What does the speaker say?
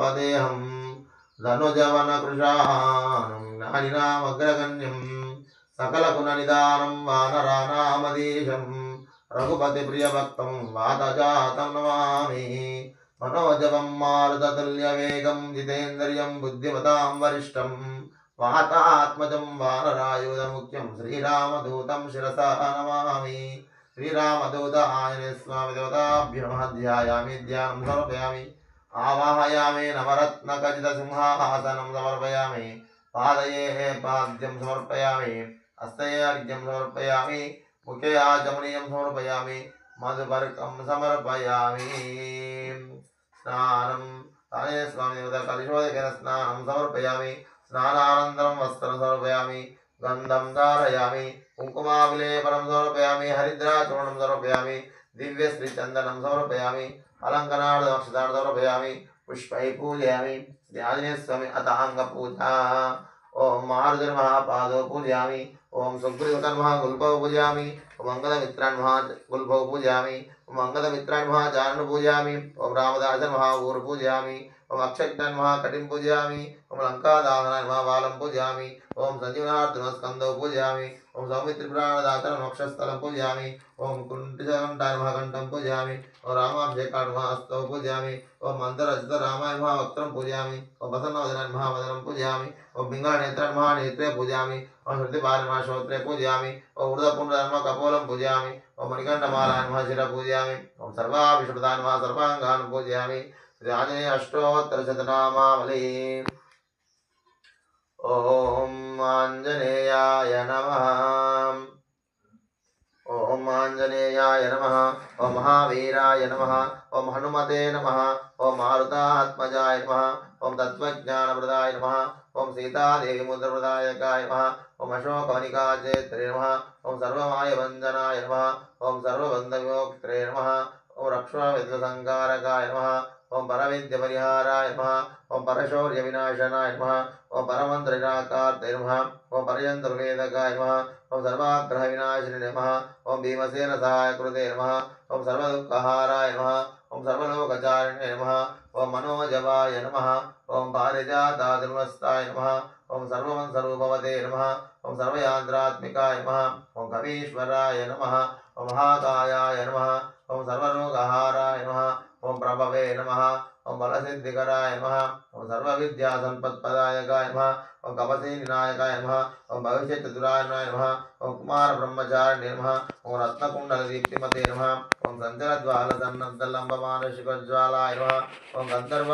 पदेहं धनुजवनकृशानं ज्ञानिनामग्रगण्यं सकलगुणनिदानं वानराणामधीशं रघुपतिप्रियभक्तं वातजातं नमामि। मनोजवं मारुततुल्यवेगं जितेन्द्रियं बुद्धिमतां वरिष्ठं वातात्मजं वानरायुधमुख्यं श्रीरामदूतं शिरसा नमामि। श्रीरामदूत आञ्जनेय स्वामी देवताभ्यो नमः। ध्यायामि ध्यानं समर्पयामि। आवाहयामि नवरत्नखचितसिंहासनं समर्पयामि। पादये पाद्यं समर्पयामि। हस्ते अर्घ्यं समर्पयामि। मुखे आचमनीयं समर्पयामि। मधुपर्कं समर्पयामि। स्नानं आञ्जनेय स्वामी देवता कलशोदकेन स्नानं समर्पयामि। स्नानानन्तरं वस्त्रं समर्पयामि। गन्धं धारयामि। कुङ्कुमाविलेपनं समर्पयामि। हरिद्राचूर्णं समर्पयामि। दिव्यश्रीचन्दनं समर्पयामि। अलङ्करणार्थमक्षतान् समर्पयामि। पुष्पैः पूजयामि। श्री आञ्जनेय स्वामी अथाङ्गपूजा। ओम मारुतिर्मः पादौ पूजयामि। ओम सुग्रीवकर्मः गुल्पौ पूजयामि। ओम अंगदमित्रान्मः गुल्पौ पूजयामि। ओम अंगदमित्रान्मः चारणं पूजयामि। ओम रामदासन्मः ऊर् पूजयामि। ओम अक्षज्ञान्मः कटिं पूजयामि। ओम लङ्कादाहनान्मः बालं पूजयामि। ओम सञ्जीवनार्थं स्कन्दौ पूजयामि। ओम सौमित्रिपुराणदातनं मोक्षस्थलं पूजयामि। ओम कुण्ठितघण्टान्मः घण्टं पूजयामि। ओम रामाभिषेकान्मः हस्तौ पूजयामि। ओम मन्त्ररचितरामायणमः वक्त्रं पूजयामि। ओम वसन्नवदनान्मः वदनं पूजयामि। ओम पिङ्गलनेत्रान्मः नेत्रे पूजयामि। ओम श्रुतिपालनमः श्रोत्रे पूजयामि। ओम ऊर्ध्वपुण्ड्रान्मः कपोलं पूजयामि। ओम मणिकण्ठमालान्मः शिरः पूजयामि। ओम सर्वाभिषुदान्मः सर्वाङ्गान् पूजयामि। श्री आञ्जनेय अष्टोत्तरशतनामावली। ओम आञ्जनेयाय नमः। ओम आञ्जनेयाय नमः। ओम महावीराय नमः। ओम हनुमते नमः। ओम मारुतात्मजाय नमः। ओम तत्त्वज्ञानप्रदाय नमः। ओम सीतादेवी मुद्रप्रदायकाय नमः। ओम अशोकवनिकाचेत्रे नमः। ओम सर्वमायवन्दनाय नमः। ओम सर्वबन्धविमोक्त्रे नमः। ओम रक्षाविद्वसंकारकाय नमः। ओम परविद्यपरिहाराय नमः। ओम परशौर्यविनाशनाय नमः। ओम परमन्त्रनिराकार्ते नमः। ओम पर्यन्तवेदकाय नमः। ओम सर्वाग्रहविनाशिने नमः। ओम भीमसेन सहायकृते नमः। ओम सर्वदुःखहाराय नमः। ओम सर्वलोकचारिणे नमः। ओम मनोजवाय नमः। ओम पारिजातादिर्वस्ताय नमः। ओम सर्वमंसरूपवते नमः। ओम सर्वयान्त्रात्मिकाय नमः। ओम कवीश्वराय नमः। ओम महाकायाय नमः। ओम सर्वरोगहाराय नमः। ओम प्रभवे नमः। ओम बलसिद्धिकराय नमः। ओम सर्वविद्यासम्पत्प्रदायकाय नमः। ओम कपसीनिनायकाय नमः। ओम भविष्यचतुरायणाय नमः। ओम कुमारब्रह्मचारिणे नमः। ओम रत्नकुण्डलदीप्तिमते नमः। ओम सञ्चरज्वालसन्नद्धलम्बमानशिखज्वालाय नमः। ओम गन्धर्व